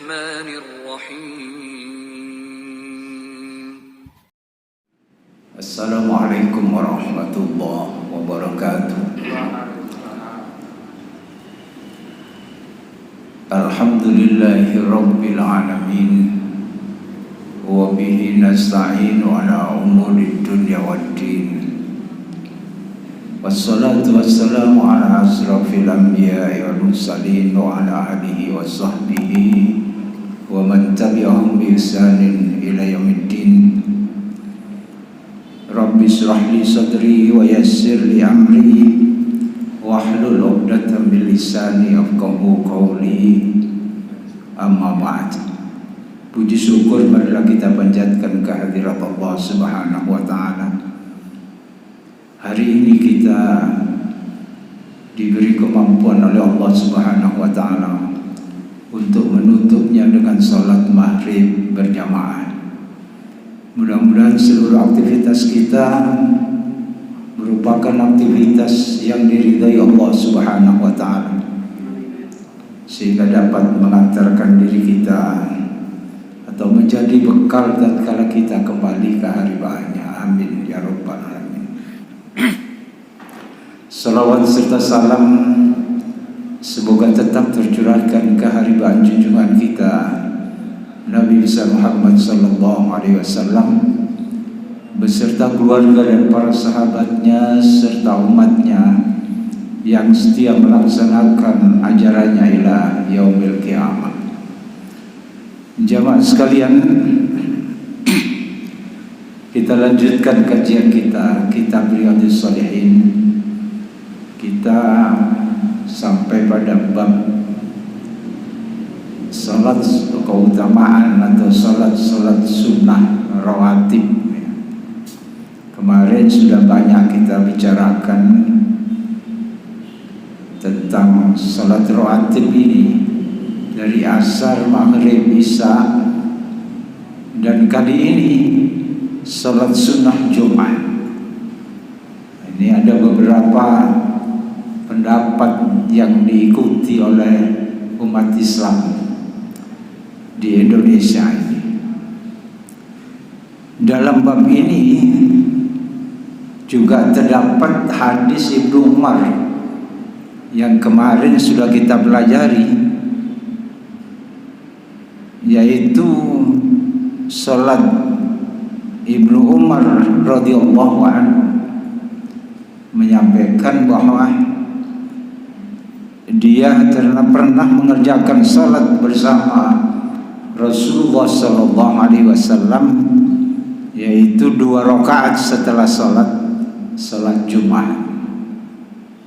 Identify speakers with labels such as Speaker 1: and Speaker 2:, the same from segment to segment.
Speaker 1: الرحمن الرحيم.
Speaker 2: السلام عليكم ورحمة الله وبركاته. الحمد لله رب العالمين وبه نستعين على أمور الدنيا والدين والصلاة والسلام على أشرف الأنبياء والمرسلين وعلى آله وصحبه ومن تبعهم بإحسان إلى يوم الدين. رب اشرح لي صدري ويسر لي أمري wahlul 'uqdatam min lisani yafqahu qawli. Amma ba'd. Puji syukur marilah kita panjatkan kehadirat Allah Subhanahu wa taala. Hari ini kita diberi kemampuan oleh Allah Subhanahu wa taala untuk menutupnya dengan salat maghrib berjamaah. Mudah-mudahan seluruh aktivitas kita merupakan aktivitas yang diridhai Allah Subhanahu wa taala, sehingga dapat mengantarkan diri kita atau menjadi bekal tatkala kita kembali ke hari bahagia. Amin ya rabbal alamin. Salawat serta salam semoga tetap tercurahkan ke hari bahagia junjungan kita Nabi besar Muhammad sallallahu alaihi wasallam beserta keluarga dan para sahabatnya serta umatnya yang setia melaksanakan ajarannya ila yaumil qiyamah. Jamaah sekalian, kita lanjutkan kajian kita kitab Riyadhus Shalihin. Kita sampai pada bab salat keutamaan atau salat sunnah rawatib. Kemarin sudah banyak kita bicarakan tentang salat rawatib ini dari asar, maghrib, isya, dan kali ini salat sunnah Jumat. Ini ada beberapa pendapat yang diikuti oleh umat Islam di Indonesia ini. Dalam bab ini juga terdapat hadis Ibnu Umar yang kemarin sudah kita pelajari, yaitu salat Ibnu Umar radhiyallahu anhu menyampaikan bahwa dia pernah mengerjakan salat bersama Rasulullah sallallahu alaihi wasallam, yaitu 2 rakaat setelah salat Jumat,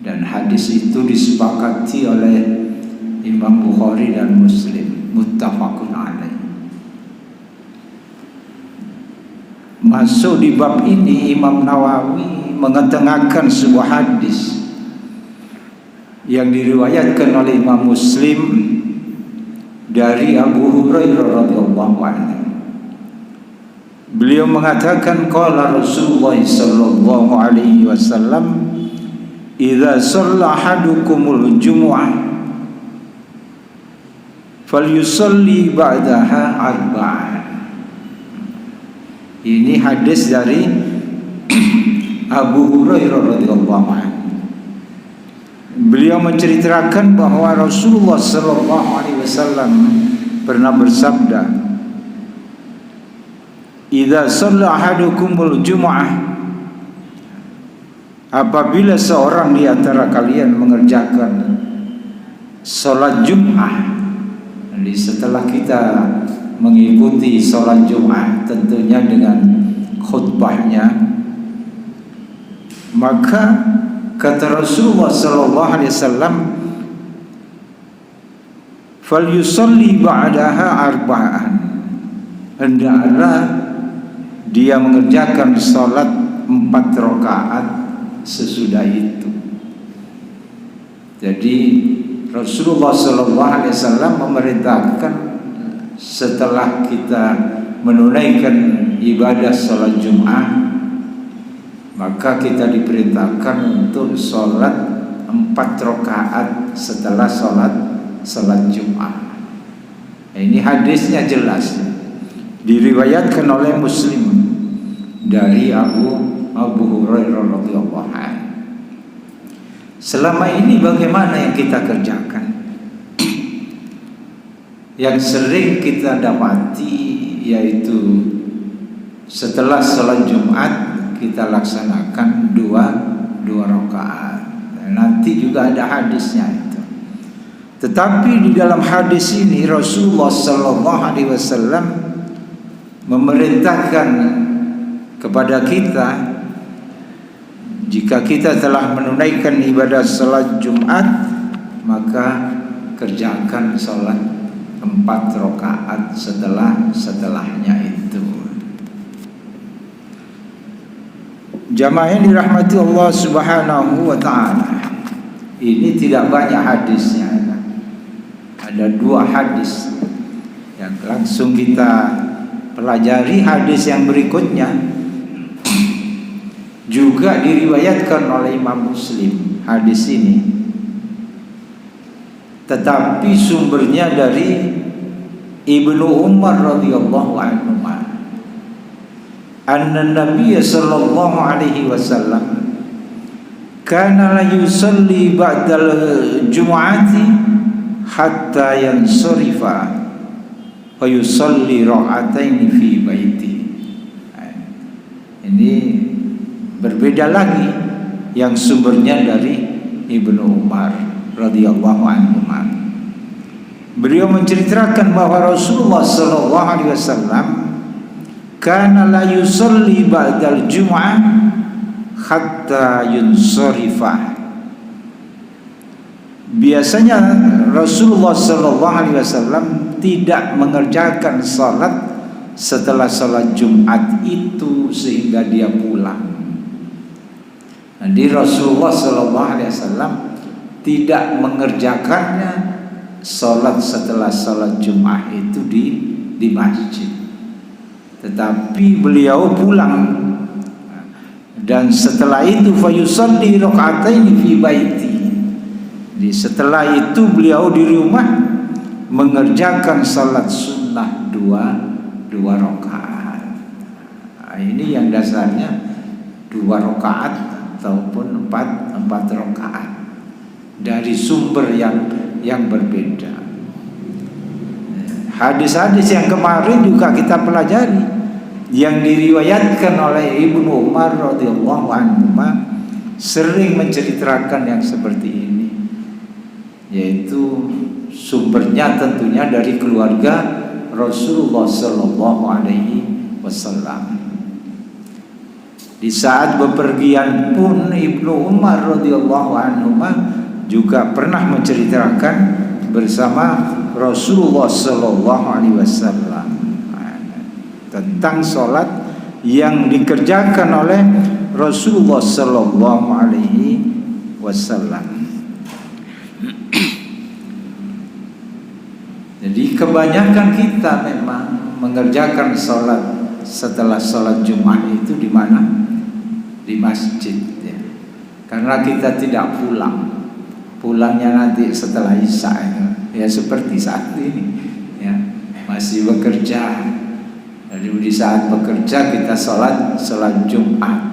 Speaker 2: dan hadis itu disepakati oleh Imam Bukhari dan Muslim, muttafaqun alaih. Masuk di bab ini Imam Nawawi mengetengahkan sebuah hadis yang diriwayatkan oleh Imam Muslim dari Abu Hurairah radhiyallahu anhu. Beliau mengatakan qala Rasulullah sallallahu alaihi wasallam, idza shalla ahadukumul jumu'ah falyusalli ba'daha arba'an. Ini hadis dari Abu Hurairah radhiyallahu anhu. Beliau menceritakan bahwa Rasulullah sallallahu alaihi wasallam pernah bersabda, idza shalla ahadukumul jumu'ah, apabila seorang di antara kalian mengerjakan salat Jumat. Jadi setelah kita mengikuti salat Jumat tentunya dengan khutbahnya, maka kata Rasulullah sallallahu alaihi wasallam, falyusalli ba'daha arba'an, hendaklah dia mengerjakan salat 4 rakaat sesudah itu. Jadi Rasulullah sallallahu alaihi wasallam memerintahkan setelah kita menunaikan ibadah salat Jumat, maka kita diperintahkan untuk salat 4 rakaat setelah salat Jumat. Ini hadisnya jelas, diriwayatkan oleh Muslim dari Abu Hurairah radhiyallahu anhu. Selama ini bagaimana yang kita kerjakan? Yang sering kita dapati yaitu setelah sholat Jumat kita laksanakan dua rakaat. Nanti juga ada hadisnya itu. Tetapi di dalam hadis ini Rasulullah sallallahu alaihi wasallam memerintahkan kepada kita, jika kita telah menunaikan ibadah salat Jumat, maka kerjakan salat 4 rakaat setelahnya itu. Jamaah yang dirahmati Allah Subhanahu wa taala. Ini tidak banyak hadisnya. Ada 2 hadis yang langsung kita pelajari. Hadis yang berikutnya juga diriwayatkan oleh Imam Muslim hadis ini, tetapi sumbernya dari Ibnu Umar radhiyallahu anhu. Anna Nabiy sallallahu alaihi wasallam kana la yusalli ba'dal jumu'ati hatta yansarifa wa yusalli rak'ataini fi baiti. Ini berbeda lagi yang sumbernya dari Ibnu Umar radhiyallahu anhu. Beliau menceritakan bahwa Rasulullah sallallahu alaihi wasallam kana la yusalli ba'dal jum'ah hatta yunsarifa. Biasanya Rasulullah sallallahu alaihi wasallam tidak mengerjakan salat setelah salat Jumat itu sehingga dia pulang. Jadi Rasulullah sallallahu alaihi wasallam tidak mengerjakannya salat setelah salat Jumat itu di masjid. Tetapi beliau pulang dan setelah itu fayusalli rak'ataini fi baiti. Jadi setelah itu beliau di rumah mengerjakan salat sunnah 2 rakaat. Ini yang dasarnya 2 rakaat ataupun 4 rakaat dari sumber yang berbeda. Hadis-hadis yang kemarin juga kita pelajari yang diriwayatkan oleh Ibnu Umar radhiyallahu anhu sering menceritakan yang seperti ini, yaitu sumbernya tentunya dari keluarga Rasulullah sallallahu alaihi wasallam. Di saat bepergian pun Ibnu Umar radhiyallahu anhu juga pernah menceritakan bersama Rasulullah sallallahu alaihi wasallam tentang salat yang dikerjakan oleh Rasulullah sallallahu alaihi wasallam. Jadi kebanyakan kita memang mengerjakan salat setelah salat Jumat itu di mana? Di masjid ya. Karena kita tidak pulang. Pulangnya nanti setelah Isya ya seperti saat ini ya, masih bekerja. Jadi di saat bekerja kita salat Jumat.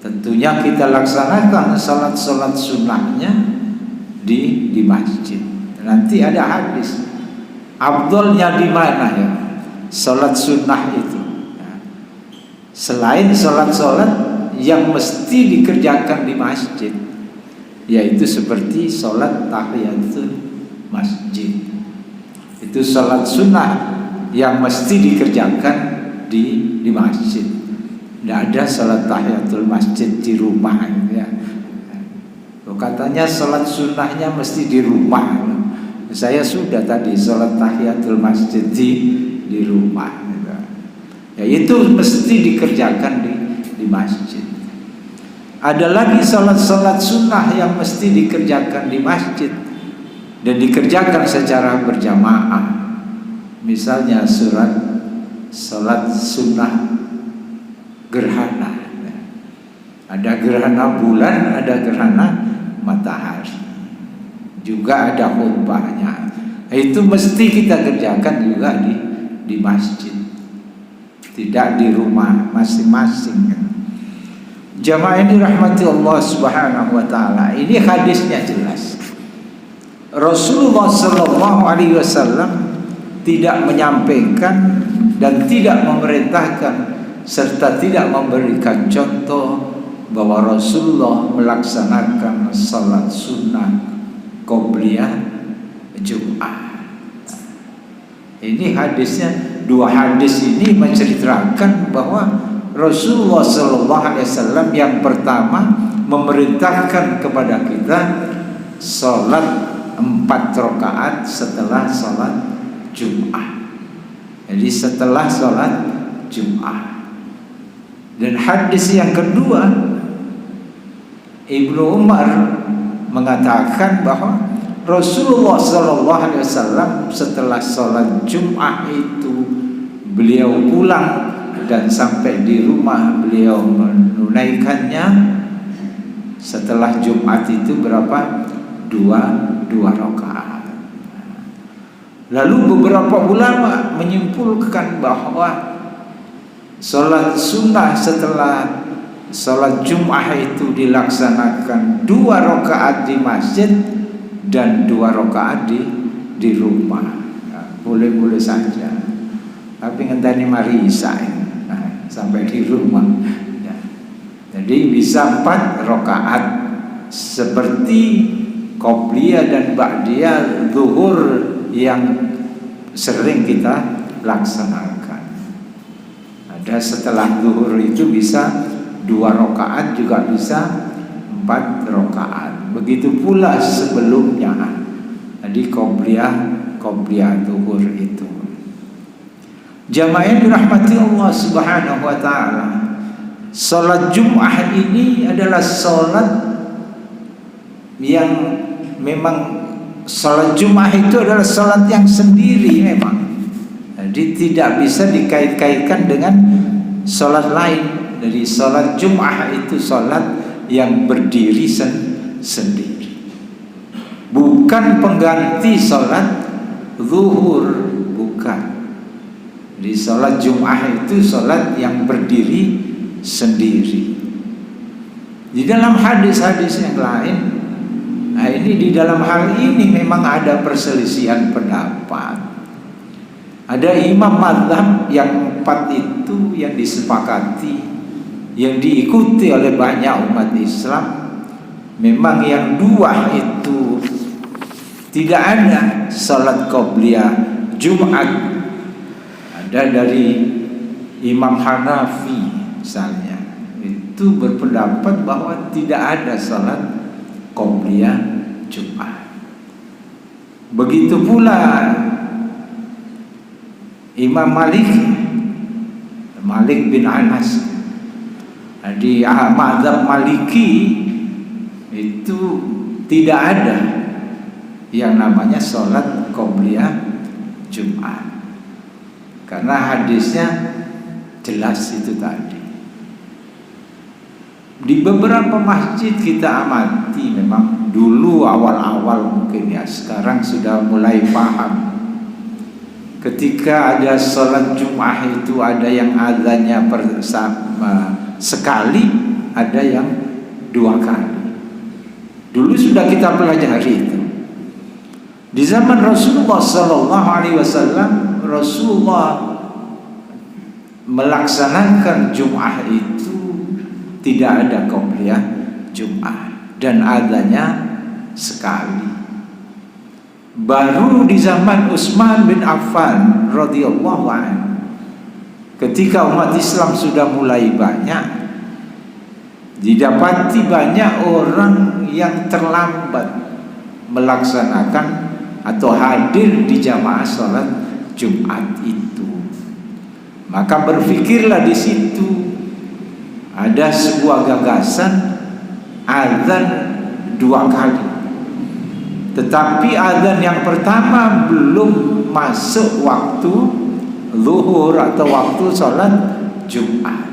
Speaker 2: Tentunya kita laksanakan salat sunnahnya di masjid. Nanti ada hadis afdalnya di mana ya salat sunnah itu ya. Selain salat yang mesti dikerjakan di masjid, yaitu seperti salat tahiyatul masjid. Itu salat sunnah yang mesti dikerjakan di masjid. Tidak ada salat tahiyatul masjid di rumah ya. Katanya salat sunnahnya mesti di rumah. Saya sudah tadi salat tahiyatul masjid di rumah gitu. Ya itu mesti dikerjakan di masjid. Ada lagi salat sunnah yang mesti dikerjakan di masjid dan dikerjakan secara berjamaah. Misalnya salat sunnah gerhana. Ada gerhana bulan, ada gerhana matahari. Juga ada khutbahnya. Itu mesti kita kerjakan juga di masjid, tidak di rumah masing-masing. Jamaah ini rahmati Allah Subhanahu wa taala. Ini hadisnya jelas. Rasulullah sallallahu alaihi wasallam tidak menyampaikan dan tidak memerintahkan serta tidak memberikan contoh bahwa Rasulullah melaksanakan salat sunnah qobliyah Jum'ah. Ini hadisnya, dua hadis ini menceritakan bahwa Rasulullah SAW yang pertama memerintahkan kepada kita salat 4 rakaat setelah salat Jum'ah. Jadi setelah salat Jum'ah. Dan hadis yang kedua, Ibnu Umar mengatakan bahwa Rasulullah SAW setelah sholat Jum'ah itu beliau pulang dan sampai di rumah beliau menunaikannya setelah Jumat itu berapa? Dua rakaat. Lalu beberapa ulama menyimpulkan bahwa sholat sunnah setelah sholat Jum'ah itu dilaksanakan 2 rakaat di masjid dan 2 rakaat di rumah. Nah, boleh-boleh saja, tapi ngenteni mari isya sampai di rumah ya. Jadi bisa 4 rakaat seperti qobliyah dan ba'diyah zuhur yang sering kita laksanakan. Ada setelah zuhur itu bisa 2 rakaat, juga bisa 4 rakaat. Begitu pula sebelumnya. Jadi qobliyah zuhur itu. Jamaah yang dirahmati Allah Subhanahu wa taala. Salat Jum'ah ini adalah salat yang memang salat Jum'ah itu adalah salat yang sendiri memang. Jadi tidak bisa dikait-kaitkan dengan salat lain. Jadi salat Jum'ah itu salat yang berdiri sendiri, bukan pengganti salat zuhur, bukan. Di salat Jum'ah itu salat yang berdiri sendiri. Di dalam hadis-hadis yang lain, nah ini di dalam hal ini memang ada perselisihan pendapat. Ada imam mazhab yang 4 itu yang disepakati, yang diikuti oleh banyak umat Islam. Memang yang 2 itu tidak ada salat qobliyah Jumat. Ada dari Imam Hanafi misalnya, itu berpendapat bahwa tidak ada salat qobliyah Jumat. Begitu pula Imam Malik bin Anas. Di mazhab Maliki itu tidak ada yang namanya salat qobliyah Jumat, karena hadisnya jelas itu tadi. Di beberapa masjid kita amati, memang dulu awal-awal mungkin ya, sekarang sudah mulai paham. Ketika ada salat Jum'ah itu ada yang azannya sekali, ada yang 2 kali. Dulu sudah kita pelajari itu. Di zaman Rasulullah sallallahu alaihi wasallam, Rasulullah melaksanakan Jum'ah itu tidak ada qobliyah Jum'ah dan adanya sekali. Baru di zaman Utsman bin Affan radhiyallahu anhu, ketika umat Islam sudah mulai banyak, didapati banyak orang yang terlambat melaksanakan atau hadir di jamaah sholat Jumat itu. Maka berpikirlah di situ ada sebuah gagasan azan 2 kali. Tetapi azan yang pertama belum masuk waktu zuhur atau waktu sholat Jumat.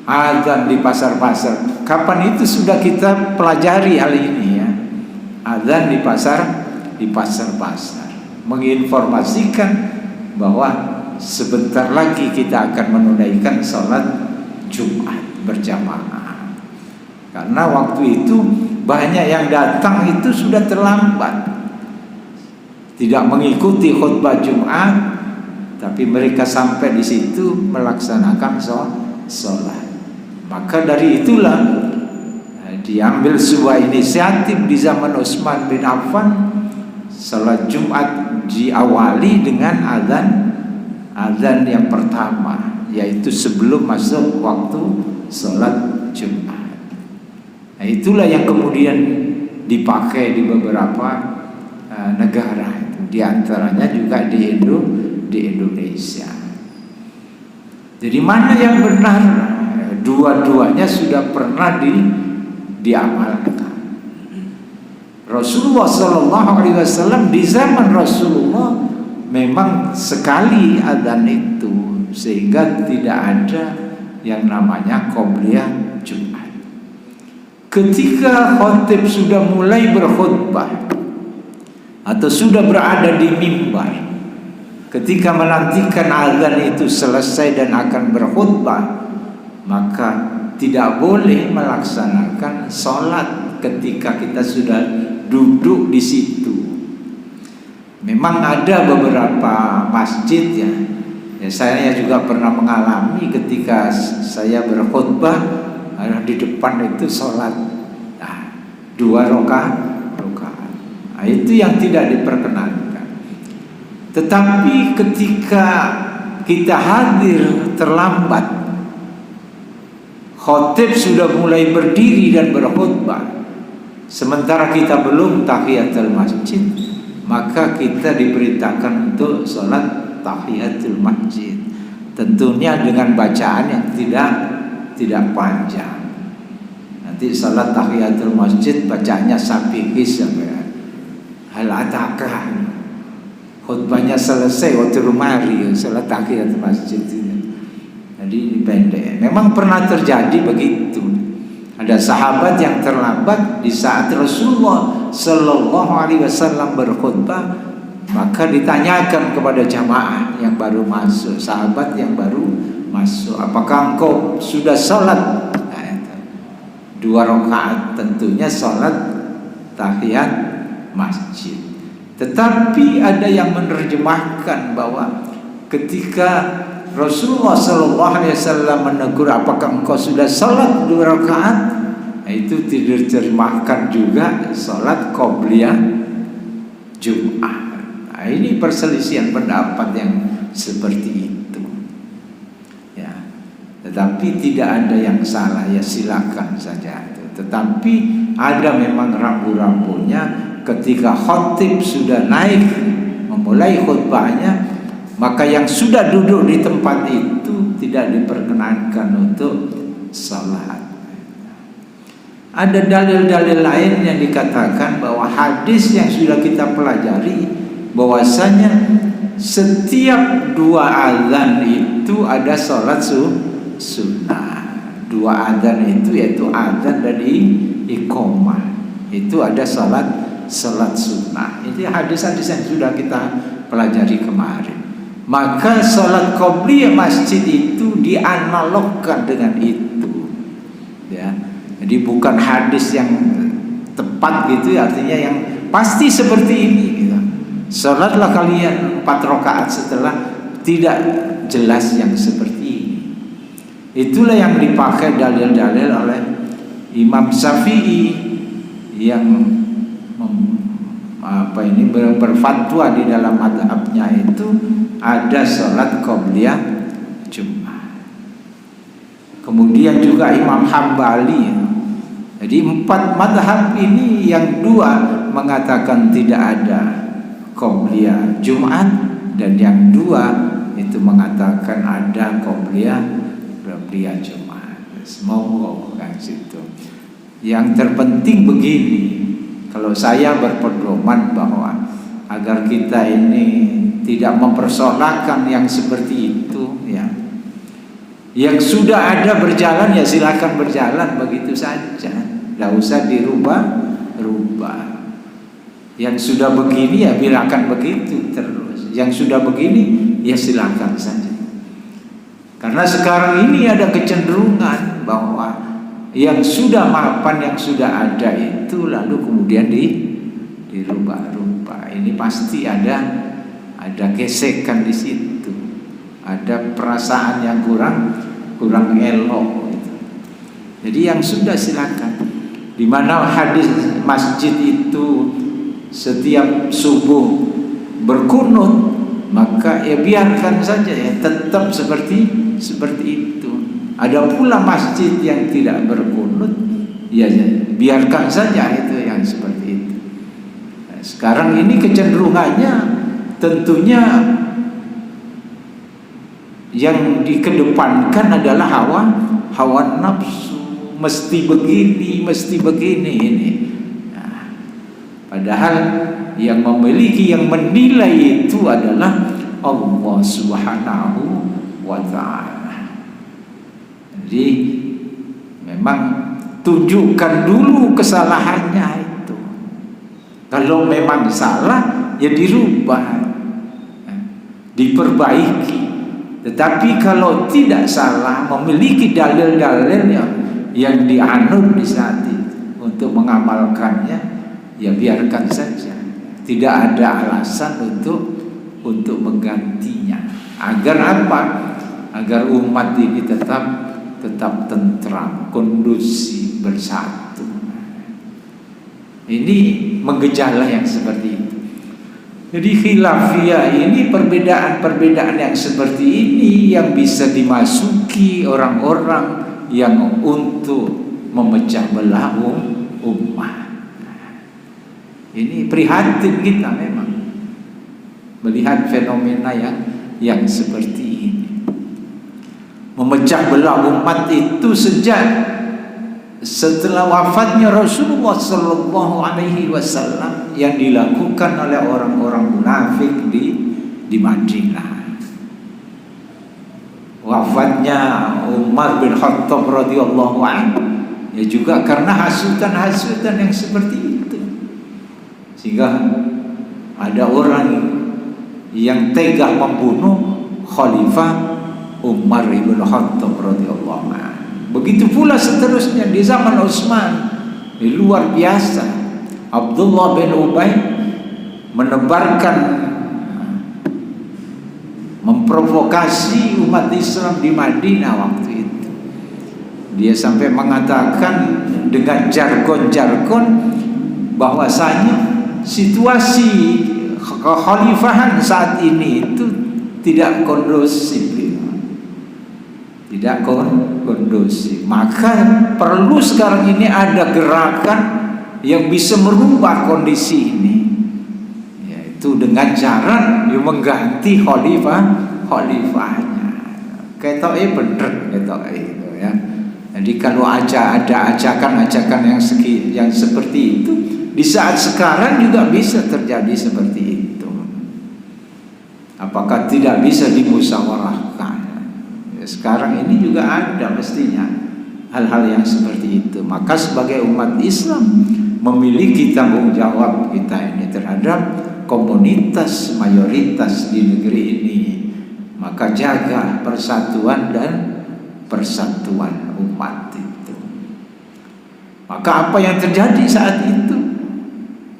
Speaker 2: Azan di pasar-pasar, kapan itu sudah kita pelajari hal ini ya. Azan di pasar-pasar. menginformasikan bahwa sebentar lagi kita akan menunaikan sholat Jumat berjamaah. Karena waktu itu banyak yang datang itu sudah terlambat, tidak mengikuti khutbah Jumat, tapi mereka sampai di situ melaksanakan sholat. Maka dari itulah diambil sebuah inisiatif di zaman Utsman bin Affan, sholat Jumat diawali dengan azan yang pertama, yaitu sebelum masuk waktu sholat Jumat. Nah, itulah yang kemudian dipakai di beberapa negara, di antaranya juga di Indonesia. Jadi mana yang benar? Dua-duanya sudah pernah diamalkan. Rasulullah SAW di zaman Rasulullah memang sekali adzan itu, sehingga tidak ada yang namanya qobliyah Jumat. Ketika khatib sudah mulai berkhutbah atau sudah berada di mimbar, ketika menantikan azan itu selesai dan akan berkhutbah, maka tidak boleh melaksanakan sholat ketika kita sudah duduk di situ. Memang ada beberapa masjid ya, saya juga pernah mengalami ketika saya berkhutbah, di depan itu sholat 2 rakaat. Nah, itu yang tidak diperkenankan. Tetapi ketika kita hadir terlambat, khatib sudah mulai berdiri dan berkhutbah, sementara kita belum tahiyatul masjid, maka kita diperintahkan untuk sholat tahiyatul masjid. Tentunya dengan bacaan yang tidak panjang. Nanti sholat tahiyatul masjid bacaannya sapikis sampai hal ataka. Khutbahnya selesai waktu rumari sholat tahiyatul masjid ini. Jadi pendek. Memang pernah terjadi begitu. Ada sahabat yang terlambat di saat Rasulullah Sallallahu Alaihi Wasallam berkhutbah, maka ditanyakan kepada jamaah yang baru masuk, sahabat yang baru masuk, apakah engkau sudah sholat? 2 rakaat, tentunya sholat tahiyat masjid. Tetapi ada yang menerjemahkan bahwa ketika Rasulullah SAW menegur, apakah engkau sudah sholat 2 rakaat? Nah, itu diterjemahkan juga sholat qobliyah Jumat. Nah, ini perselisihan pendapat yang seperti itu. Ya, tetapi tidak ada yang salah, ya silakan saja. Tetapi ada memang rambu-rambunya. Ketika khatib sudah naik memulai khutbahnya, maka yang sudah duduk di tempat itu tidak diperkenankan untuk salat. Ada dalil-dalil lain yang dikatakan bahwa hadis yang sudah kita pelajari, bahwasanya setiap 2 azan itu ada salat sunnah. 2 azan itu yaitu azan dan iqamah. Itu ada salat sunnah. Itu hadis-hadis yang sudah kita pelajari kemarin. Maka sholat qobliyah masjid itu dianalogkan dengan itu, ya. Jadi bukan hadis yang tepat gitu, artinya yang pasti seperti ini. Gitu. Sholatlah kalian 4 rakaat setelah, tidak jelas yang seperti ini. Itulah yang dipakai dalil-dalil oleh Imam Syafi'i yang berfatwa di dalam mazhabnya itu ada sholat qobliyah Jumat. Kemudian juga Imam Hambali. Jadi 4 mazhab ini, yang 2 mengatakan tidak ada qobliyah Jumat, dan yang 2 itu mengatakan ada qobliyah Jumat. Semoga kan situ. Yang terpenting begini, kalau saya berpedoman bahwa agar kita ini tidak mempersoalkan yang seperti itu, ya. Yang sudah ada berjalan ya silakan berjalan begitu saja, tidak usah dirubah. Yang sudah begini ya biarkan begitu terus. Yang sudah begini ya silakan saja. Karena sekarang ini ada kecenderungan bahwa yang sudah mapan, yang sudah ada itu lalu kemudian dirubah-rubah. Ini pasti ada gesekan di situ. Ada perasaan yang kurang elok gitu. Jadi yang sudah silakan. Di mana hadis masjid itu setiap subuh berkunut, maka ya biarkan saja ya tetap seperti itu. Ada pula masjid yang tidak berkunut, ya biarkan saja itu yang seperti itu. Nah, sekarang ini kecenderungannya tentunya yang dikedepankan adalah hawa nafsu, mesti begini ini. Nah, padahal yang memiliki, yang menilai itu adalah Allah Subhanahu wa ta'ala. Jadi memang tunjukkan dulu kesalahannya itu. Kalau memang salah ya dirubah, diperbaiki. Tetapi kalau tidak salah, memiliki dalil-dalil yang dianut di saat itu untuk mengamalkannya, ya biarkan saja. Tidak ada alasan untuk menggantinya. Agar apa? Agar umat ini tetap tentram, kondusif, bersatu. Ini menggejala yang seperti itu. Jadi khilafiyah ini perbedaan-perbedaan yang seperti ini yang bisa dimasuki orang-orang yang untuk memecah belah umat. Ini prihatin kita memang melihat fenomena yang seperti ini. Memecah belah umat itu sejak setelah wafatnya Rasulullah Sallallahu Alaihi Wasallam yang dilakukan oleh orang-orang munafik di Madinah. Wafatnya Umar bin Khattab radhiyallahu anhu ya juga karena hasutan-hasutan yang seperti itu, sehingga ada orang yang tega membunuh Khalifah Umar bin Khattab radhiyallahu anhu. Begitu pula seterusnya di zaman Utsman, luar biasa. Abdullah bin Ubay menebarkan, memprovokasi umat Islam di Madinah waktu itu. Dia sampai mengatakan dengan jargon-jargon bahwasanya situasi kekhalifahan saat ini itu tidak kondusif. Tidak kondusif. Maka perlu sekarang ini ada gerakan yang bisa merubah kondisi ini, yaitu dengan cara mengganti khalifahnya. Kayak bener itu ya. Jadi kalau ada ajakan-ajakan yang seperti itu di saat sekarang juga bisa terjadi seperti itu. Apakah tidak bisa dimusyawarahkan? Sekarang ini juga ada mestinya hal-hal yang seperti itu. Maka sebagai umat Islam memiliki tanggung jawab kita ini terhadap komunitas mayoritas di negeri ini. Maka jaga persatuan dan persatuan umat itu. Maka apa yang terjadi saat itu?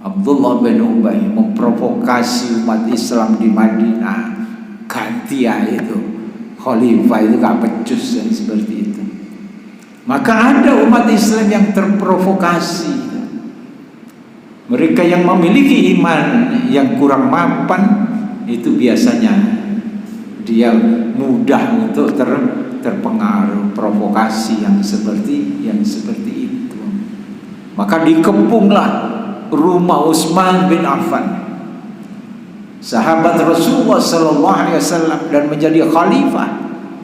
Speaker 2: Abdullah bin Ubay memprovokasi umat Islam di Madinah, ganti itu khalifah itu gak becus dan seperti itu. Maka ada umat Islam yang terprovokasi. Mereka yang memiliki iman yang kurang mapan itu biasanya dia mudah untuk terpengaruh provokasi yang seperti itu. Maka dikepunglah rumah Utsman bin Affan, sahabat Rasulullah Sallallahu Alaihi Wasallam, dan menjadi khalifah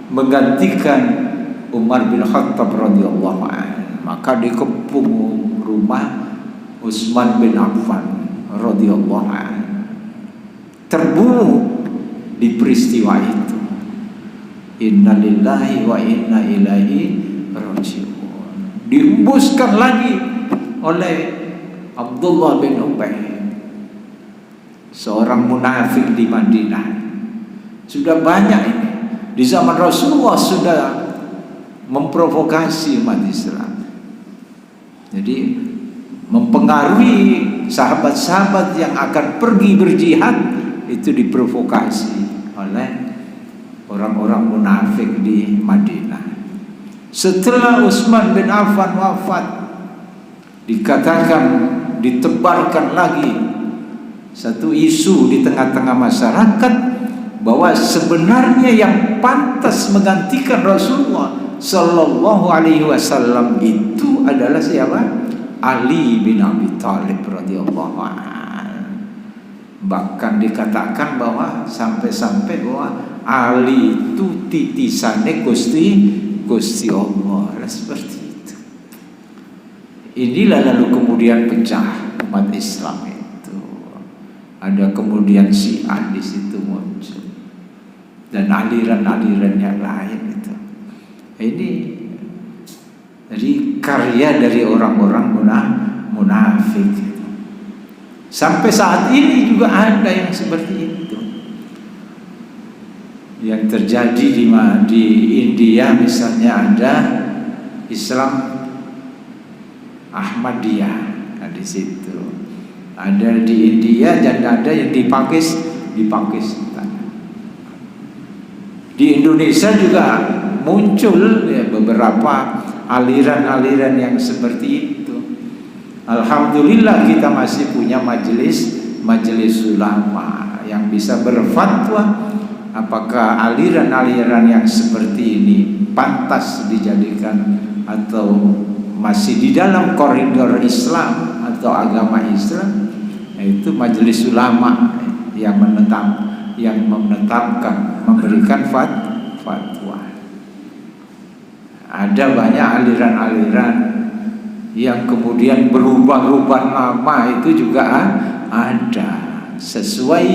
Speaker 2: menggantikan Umar bin Khattab radhiyallahu anhu. Maka dikepung rumah Utsman bin Affan radhiyallahu anhu, terbunuh di peristiwa itu. Inna lillahi wa inna ilaihi raji'un. Dihembuskan lagi oleh Abdullah bin Ubay seorang munafik di Madinah. Sudah banyak ini. Di zaman Rasulullah sudah memprovokasi umat Islam. Jadi mempengaruhi sahabat-sahabat yang akan pergi berjihad itu diprovokasi oleh orang-orang munafik di Madinah. Setelah Utsman bin Affan wafat, dikatakan, ditebarkan lagi satu isu di tengah-tengah masyarakat bahwa sebenarnya yang pantas menggantikan Rasulullah Sallallahu Alaihi Wasallam itu adalah siapa? Ali bin Abi Thalib radhiyallahu anhu. Bahkan dikatakan bahwa sampai-sampai bahwa Ali itu titisane Gusti Allah, seperti itu. Inilah lalu kemudian pecah umat Islam itu. Ada kemudian Syiah di situ muncul dan aliran-aliran yang lain itu. Ini jadi karya dari orang-orang munafik. Sampai saat ini juga ada yang seperti itu. Yang terjadi di India misalnya ada Islam Ahmadiyah, di situ. Ada di India dan ada yang di Pakistan. Di Indonesia juga muncul ya beberapa aliran-aliran yang seperti itu. Alhamdulillah kita masih punya majelis ulama yang bisa berfatwa apakah aliran-aliran yang seperti ini pantas dijadikan atau masih di dalam koridor Islam atau agama Islam. Yaitu majelis ulama yang menetapkan, memberikan fatwa. Ada banyak aliran-aliran yang kemudian berubah-ubah nama, itu juga ada sesuai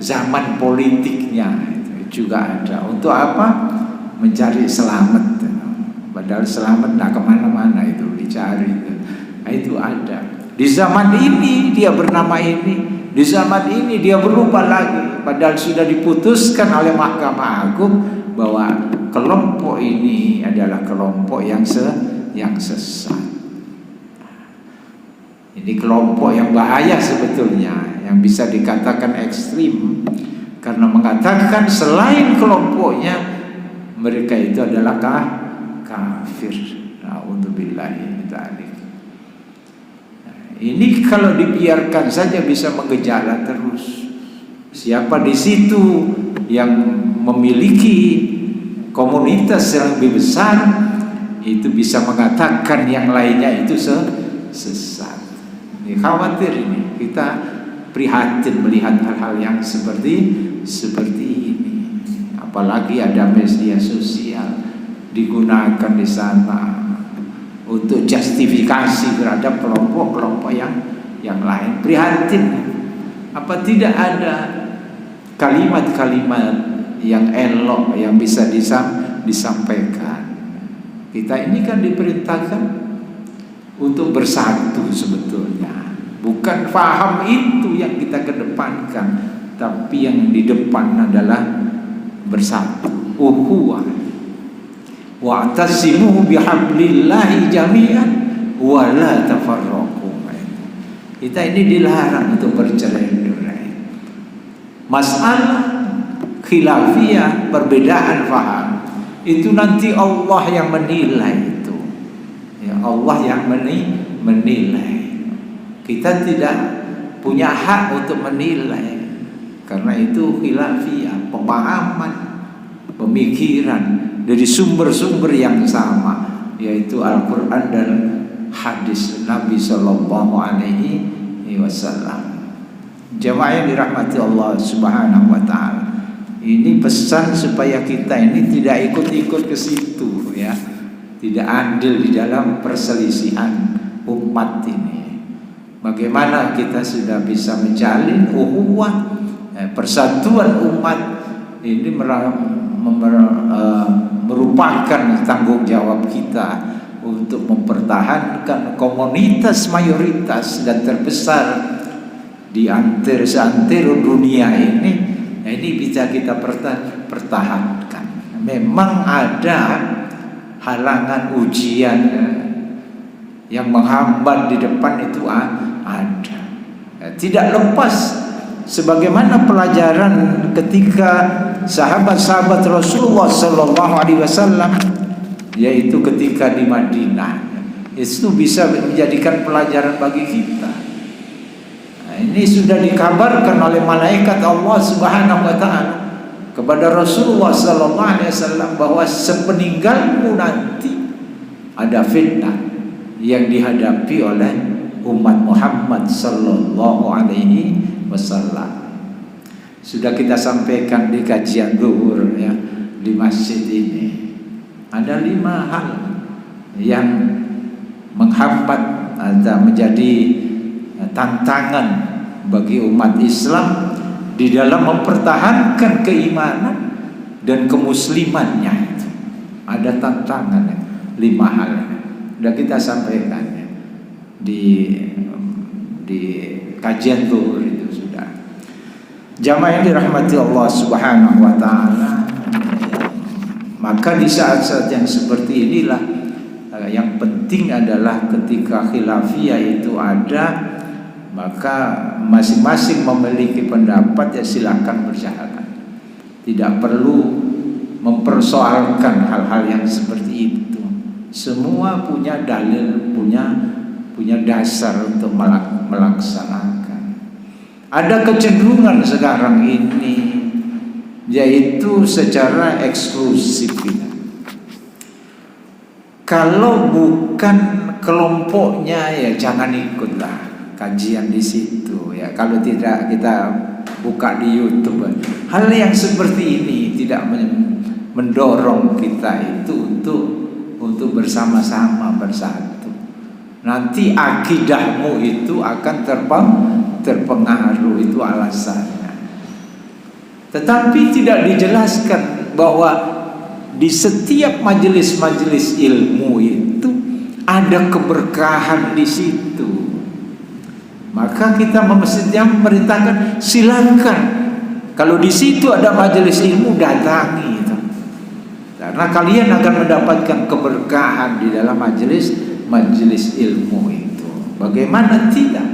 Speaker 2: zaman politiknya, itu juga ada. Untuk apa? Mencari selamat. Padahal selamat nak kemana-mana itu dicari. Nah, itu ada. Di zaman ini dia bernama ini, di zaman ini dia berubah lagi. Padahal sudah diputuskan oleh Mahkamah Agung bahwa kelompok ini adalah kelompok yang sesat. Ini kelompok yang bahaya sebetulnya, yang bisa dikatakan ekstrim, karena mengatakan selain kelompoknya mereka itu adalah kafir. Na'udzubillahi min dzalik. Ini kalau dibiarkan saja bisa mengejala terus. Siapa di situ yang memiliki komunitas yang lebih besar itu bisa mengatakan yang lainnya itu sesat. Ini khawatir ini. Kita prihatin melihat hal-hal yang seperti ini. Apalagi ada media sosial digunakan di sana untuk justifikasi terhadap kelompok-kelompok yang lain. Prihatin. Apa tidak ada kalimat-kalimat yang elok yang bisa disampaikan? Kita ini kan diperintahkan untuk bersatu sebetulnya. Bukan faham itu yang kita kedepankan, tapi yang di depan adalah bersatu, ukhuwah. Wa'tasimu bihablillahi jami'an wa la tafarraqu. Kita ini dilarang untuk bercerai-berai. Masalah khilafiyah, perbedaan faham, itu nanti Allah yang menilai itu. Ya, Allah yang menilai. Kita tidak punya hak untuk menilai. Karena itu khilafiyah, pemahaman, pemikiran dari sumber-sumber yang sama, yaitu Al-Quran dan hadis Nabi Sallallahu Alaihi Wasallam. Jamaah yang dirahmati Allah Subhanahu Wa Taala, ini pesan supaya kita ini tidak ikut-ikut ke situ, ya, tidak andil di dalam perselisihan umat ini. Bagaimana kita sudah bisa menjalin ukhuwah, persatuan umat ini merupakan tanggung jawab kita untuk mempertahankan komunitas mayoritas dan terbesar di antero dunia ini. Nah, ini bisa kita pertahankan. Memang ada halangan ujian yang menghambat di depan itu ada. Tidak lepas sebagaimana pelajaran ketika sahabat-sahabat Rasulullah sallallahu alaihi wasallam, yaitu ketika di Madinah. Itu bisa menjadikan pelajaran bagi kita. Nah, ini sudah dikabarkan oleh malaikat Allah Subhanahu wa taala kepada Rasulullah sallallahu alaihi wasallam bahwa sepeninggalmu nanti ada fitnah yang dihadapi oleh umat Muhammad sallallahu alaihi wasallam. Sudah kita sampaikan di kajian zuhur ya di masjid ini. Ada 5 hal yang menghambat atau menjadi tantangan bagi umat Islam di dalam mempertahankan keimanan dan kemuslimannya itu. Ada tantangan 5 hal. Sudah kita sampaikan ya, di kajian zuhur itu sudah. Jamaah yang dirahmati Allah Subhanahu wa taala, maka di saat-saat yang seperti inilah yang penting adalah ketika khilafiyah itu ada, maka masing-masing memiliki pendapat, ya silakan berjalan. Tidak perlu mempersoalkan hal-hal yang seperti itu. Semua punya dalil, punya dasar untuk melaksanakan. Ada kecenderungan sekarang ini, yaitu secara eksklusif. Kalau bukan kelompoknya ya jangan ikutlah kajian di situ ya. Kalau tidak kita buka di YouTube. Hal yang seperti ini tidak mendorong kita itu untuk bersama-sama bersatu. Nanti akidahmu itu akan terpengaruh, itu alasannya. Tetapi tidak dijelaskan bahwa di setiap majelis-majelis ilmu itu ada keberkahan di situ. Maka kita mestinya memerintahkan silakan. Kalau di situ ada majelis ilmu, datangi itu. Karena kalian akan mendapatkan keberkahan di dalam majelis ilmu itu. Bagaimana tidak?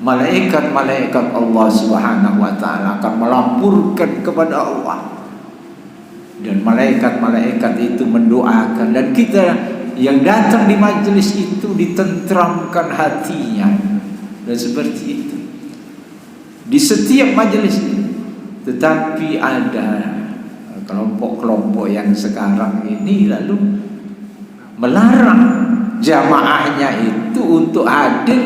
Speaker 2: Malaikat-malaikat Allah Subhanahu wa taala akan melaporkan kepada Allah. Dan malaikat-malaikat itu mendoakan, dan kita yang datang di majelis itu ditentramkan hatinya. Dan seperti itu di setiap majelis. Tetapi ada kelompok-kelompok yang sekarang ini lalu melarang jamaahnya itu untuk hadir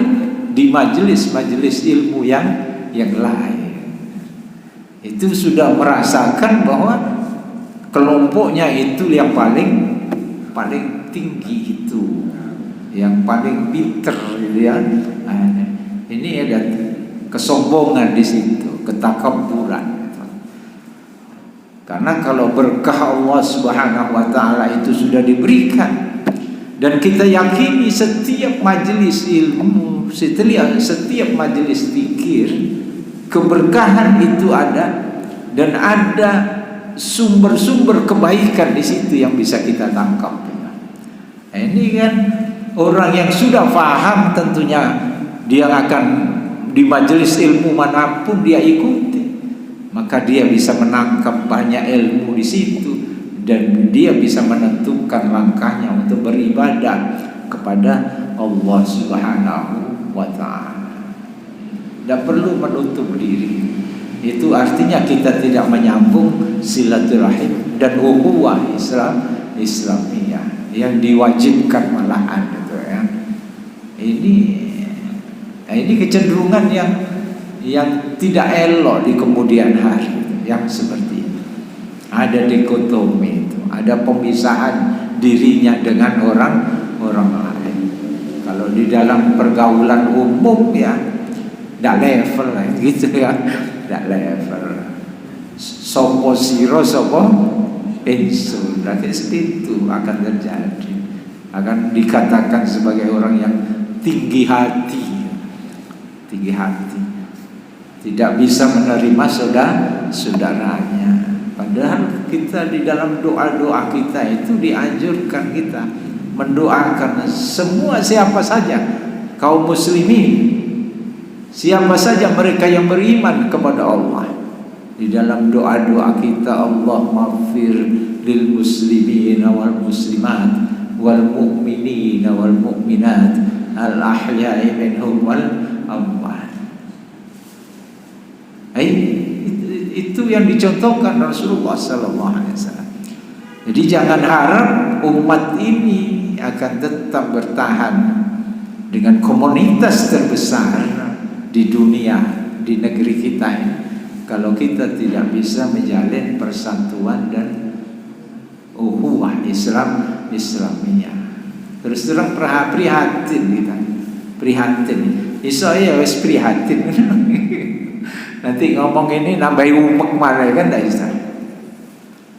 Speaker 2: di majelis-majelis ilmu yang lain. Itu sudah merasakan bahwa kelompoknya itu yang paling tinggi itu, yang paling pinter gitu ya. Ini ada kesombongan di situ, ketakabburan. Karena kalau berkah Allah Subhanahu wa taala itu sudah diberikan, dan kita yakini setiap majelis ilmu, setiap majelis zikir, keberkahan itu ada, dan ada sumber-sumber kebaikan di situ yang bisa kita tangkap. Nah, ini kan orang yang sudah paham, tentunya dia akan di majelis ilmu manapun dia ikuti, maka dia bisa menangkap banyak ilmu di situ, dan dia bisa menentukan langkahnya untuk beribadah kepada Allah Subhanahu wa taala. Tidak perlu menutup diri. Itu artinya kita tidak menyambung silaturahim dan ukhuwah Islamiyah yang diwajibkan malahan gitu ya. Ini kecenderungan yang tidak elok di kemudian hari, yang seperti ini. Ada dikotomi itu, ada pemisahan dirinya dengan orang lain. Kalau di dalam pergaulan umum ya tidak level lah gitu ya. Tidak level. Sopo siro sopo insun. Berarti itu akan terjadi. Akan dikatakan sebagai orang yang tinggi hati. Tinggi hati. tidak bisa menerima saudaranya. Padahal kita di dalam doa-doa kita itu dianjurkan kita mendoakan semua siapa saja kaum muslimin, siapa saja mereka yang beriman kepada Allah. Di dalam doa-doa kita, Allah maghfir lil muslimin wal muslimat wal mu'minin wal mu'minat al ahya'i minhum wal amwat. Itu yang dicontohkan Rasulullah SAW. Jadi jangan harap umat ini akan tetap bertahan dengan komunitas terbesar di dunia, di negeri kita ini, kalau kita tidak bisa menjalin persatuan dan ukhuwah Islamiyah. Terus terang prihatin kita, prihatin. Saya wes prihatin. Nanti ngomong ini nambahi umek malah kan tidak bisa.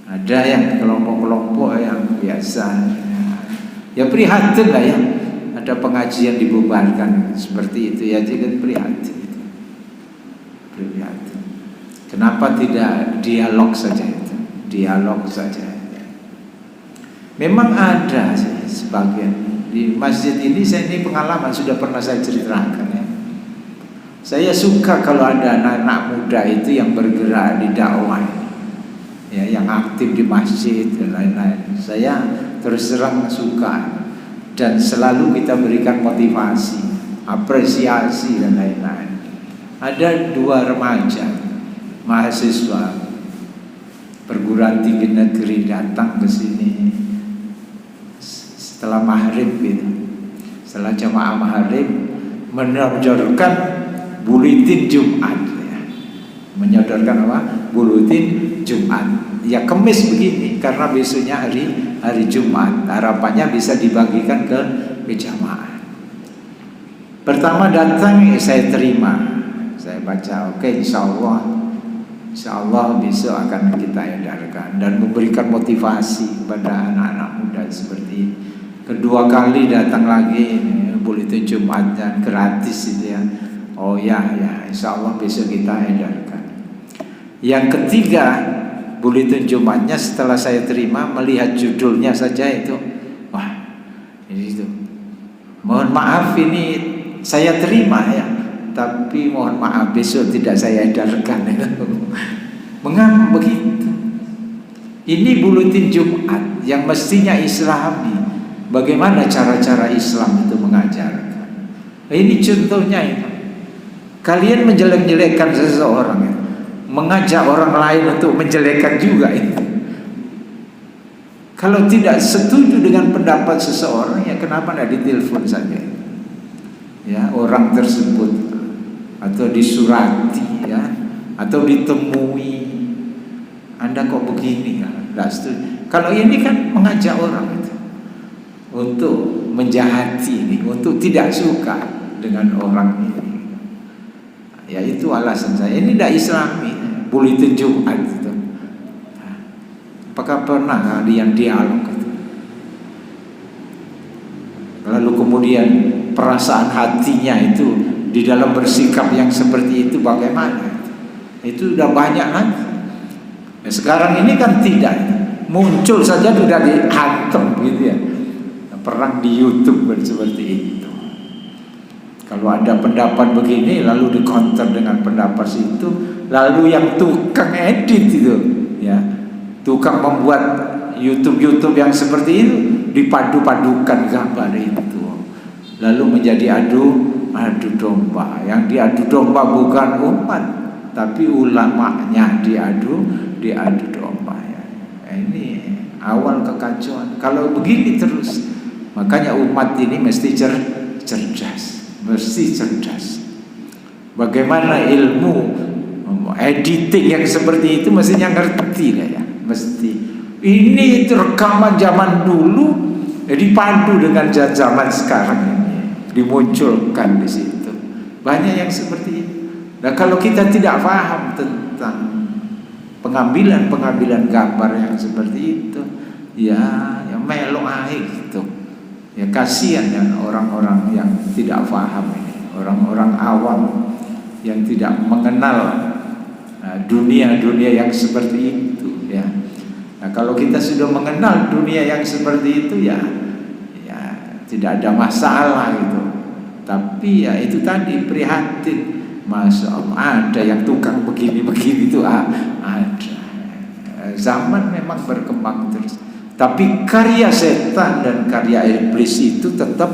Speaker 2: Ada yang kelompok-kelompok yang biasa, ya prihatin lah ya. Ada pengajian dibubarkan seperti itu ya, jadi prihatin. Prihatin. Kenapa tidak dialog saja itu? Dialog saja. Memang ada sebagian di masjid ini. Saya ini pengalaman sudah pernah saya ceritakan ya. Saya suka kalau ada anak-anak muda itu yang bergerak di dakwah, ya, yang aktif di masjid dan lain-lain. Saya terus terang suka, dan selalu kita berikan motivasi, apresiasi dan lain-lain. Ada 2 remaja mahasiswa perguruan tinggi negeri datang ke sini setelah maghrib gitu. Setelah jamaah maghrib menyodorkan buletin Jumat ya. Menyodorkan apa? Buletin Jumat. Ya Kemis begini karena besoknya hari Jumat. Harapannya bisa dibagikan ke jamaah. Pertama datang saya terima. Saya baca, oke, insya Allah besok akan kita edarkan dan memberikan motivasi kepada anak-anak muda seperti ini. Kedua kali datang lagi, buletin Jumat dan gratis itu ya. Oh ya, insya Allah besok kita edarkan. Yang ketiga, buletin Jumatnya setelah saya terima, melihat judulnya saja itu, wah, ini itu. Mohon maaf ini saya terima ya, tapi mohon maaf besok tidak saya edarkan. Mengapa begitu? Ini buletin Jumat yang mestinya Islami. Bagaimana cara-cara Islam itu mengajarkan? Ini contohnya itu. Kalian menjelek-jelekkan seseorang ya, mengajak orang lain untuk menjelekkan juga itu. Kalau tidak setuju dengan pendapat seseorang, ya kenapa tidak ditelepon saja ya orang tersebut, atau disurati ya, atau ditemui, Anda kok begini ya, tidak setuju. Kalau ini kan mengajak orang itu untuk menjahati ini, untuk tidak suka dengan orang ini. Ya itu alasan saya. Ini tidak Islami. Buletin Jumat itu. Apakah pernah kalian dialog itu? Lalu kemudian perasaan hatinya itu di dalam bersikap yang seperti itu bagaimana? Itu sudah banyak lagi. Ya, sekarang ini kan tidak. Muncul saja sudah dihantam gitu ya. Perang di YouTube seperti itu. Kalau ada pendapat begini lalu dikonter dengan pendapat situ, lalu yang tukang edit itu ya, tukang membuat YouTube yang seperti itu dipadu-padukan gambar itu, lalu menjadi adu domba. Yang diadu domba bukan umat, tapi ulamanya diadu domba ya. Ini awal kekacauan. Kalau begini terus, makanya umat ini mesti cerdas. Mesti cerdas. Bagaimana ilmu editing yang seperti itu mestinya ngerti lah ya. Mesti. Ini itu rekaman zaman dulu dipadu dengan zaman sekarang ini, dimunculkan di situ. Banyak yang seperti itu. Nah kalau kita tidak paham tentang pengambilan gambar yang seperti itu, ya melok aja gitu. Ya kasihan ya orang-orang yang tidak paham ini, orang-orang awam yang tidak mengenal dunia-dunia yang seperti itu ya. Nah, kalau kita sudah mengenal dunia yang seperti itu ya tidak ada masalah gitu. Tapi ya itu tadi prihatin, Masya Allah ada yang tukang begini-begini itu ada. Zaman memang berkembang terus. Tapi karya setan dan karya iblis itu tetap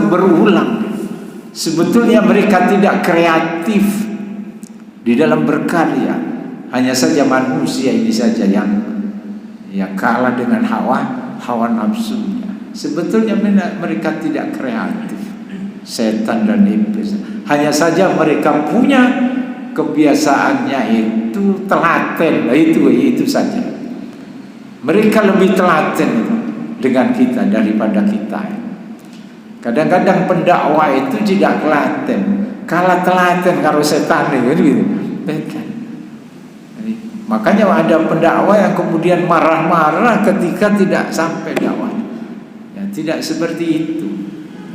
Speaker 2: berulang. Sebetulnya mereka tidak kreatif di dalam berkarya, hanya saja manusia ini saja yang kalah dengan hawa nafsunya. Sebetulnya mereka tidak kreatif, setan dan iblis. Hanya saja mereka punya kebiasaannya itu telaten, itu saja. Mereka lebih telaten dengan kita daripada kita. Kadang-kadang pendakwah itu tidak telaten, kalah telaten kalau setan gitu. Makanya ada pendakwah yang kemudian marah-marah ketika tidak sampai dakwah. Ya, tidak seperti itu.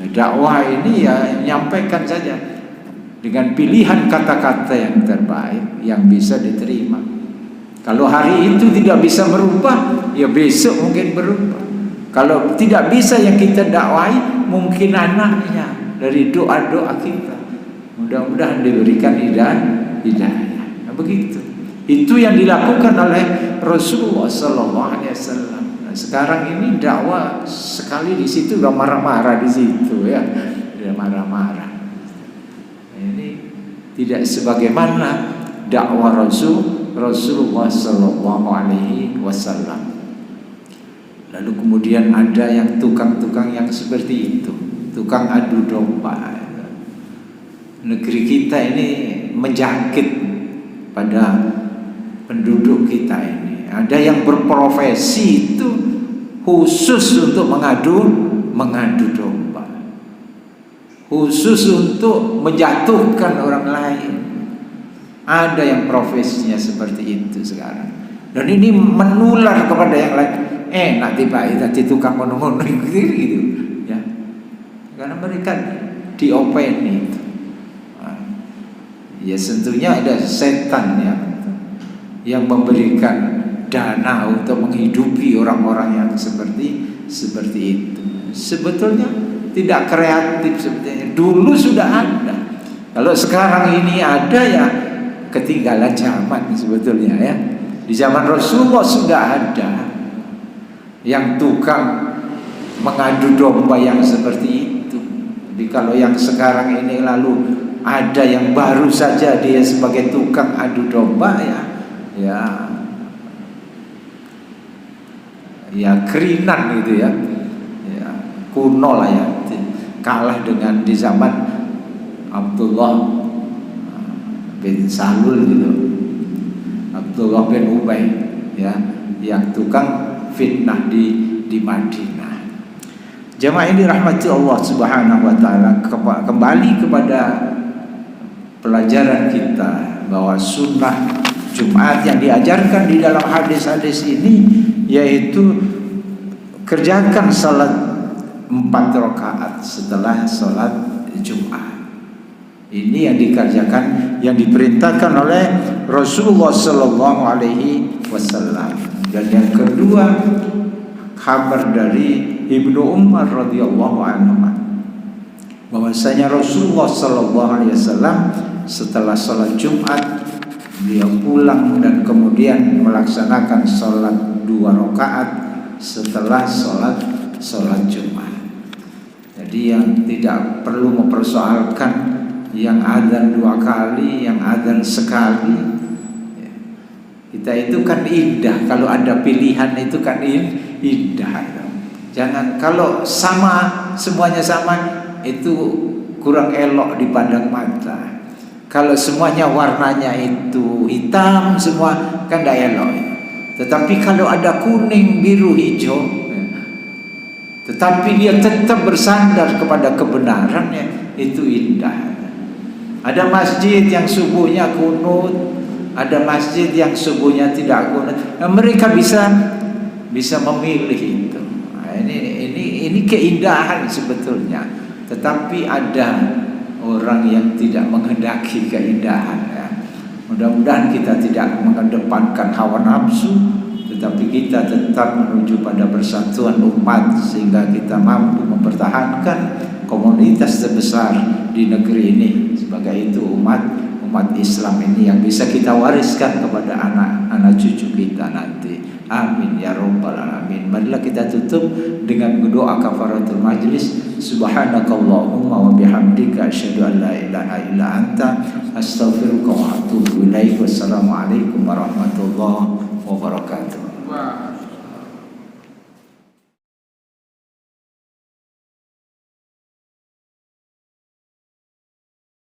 Speaker 2: Dakwah ini ya menyampaikan saja dengan pilihan kata-kata yang terbaik yang bisa diterima. Kalau hari itu tidak bisa merubah, ya besok mungkin berubah. Kalau tidak bisa yang kita dakwahi, mungkin anaknya dari doa-doa kita. Mudah-mudahan diberikan hidayah. Nah, begitu. Itu yang dilakukan oleh Rasulullah SAW. Nah, sekarang ini dakwah sekali di situ udah marah-marah di situ ya, udah marah-marah. Ini tidak sebagaimana dakwah Rasulullah SAW. Lalu kemudian ada yang tukang-tukang yang seperti itu, tukang adu domba. Negeri kita ini menjangkit pada penduduk kita ini. Ada yang berprofesi itu khusus untuk mengadu domba, khusus untuk menjatuhkan orang lain. Ada yang profesinya seperti itu sekarang, dan ini menular kepada yang lain. Nanti tukang ngono-ngono gitu ya, karena mereka diopeni itu. Ya tentunya ada setan yang memberikan dana untuk menghidupi orang-orang yang seperti itu. Sebetulnya tidak kreatif sebetulnya. Dulu sudah ada. Kalau sekarang ini ada ya ketinggalan zaman sebetulnya ya. Di zaman Rasulullah sudah ada yang tukang mengadu domba yang seperti itu. Jadi kalau yang sekarang ini lalu ada yang baru saja dia sebagai tukang adu domba ya kerinan gitu ya, kuno lah ya, kalah dengan di zaman Abdullah bin Salul gitu, Abdullah bin Ubay ya, yang tukang fitnah di Madinah. Jamaah ini rahmati Allah Subhanahu wa taala, kembali kepada pelajaran kita bahwa sunnah Jumat yang diajarkan di dalam hadis-hadis ini yaitu kerjakan salat 4 rakaat setelah salat Jumat. Ini yang dikerjakan, yang diperintahkan oleh Rasulullah sallallahu alaihi wasallam. Dan yang kedua, kabar dari Ibnu Umar radhiyallahu anhu bahwasanya Rasulullah sallallahu alaihi wasallam setelah salat Jumat dia pulang dan kemudian melaksanakan salat 2 rakaat setelah salat Jumat. Jadi yang tidak perlu mempersoalkan yang adzan 2 kali, yang adzan sekali. Kita itu kan indah, kalau ada pilihan itu kan indah. Jangan kalau sama, semuanya sama, itu kurang elok dipandang mata. Kalau semuanya warnanya itu hitam semua kan tidak elok. Tetapi kalau ada kuning, biru, hijau, tetapi dia tetap bersandar kepada kebenarannya, itu indah. Ada masjid yang subuhnya kunut, ada masjid yang subuhnya tidak kunut. Mereka bisa memilih itu. Ini keindahan sebetulnya. Tetapi ada orang yang tidak menghendaki keindahan ya. Mudah-mudahan kita tidak mengedepankan hawa nafsu, tetapi kita tetap menuju pada persatuan umat sehingga kita mampu mempertahankan komunitas terbesar di negeri ini. Sebagai itu umat Islam ini yang bisa kita wariskan kepada anak-anak cucu kita nanti. Amin ya rabbal alamin. Marilah kita tutup dengan doa kafaratul majlis. Subhanakallahumma wa bihamdika asyhadu an la ilaha illa anta astaghfiruka wa atubu ilaik. Wassalamualaikum warahmatullahi wabarakatuh.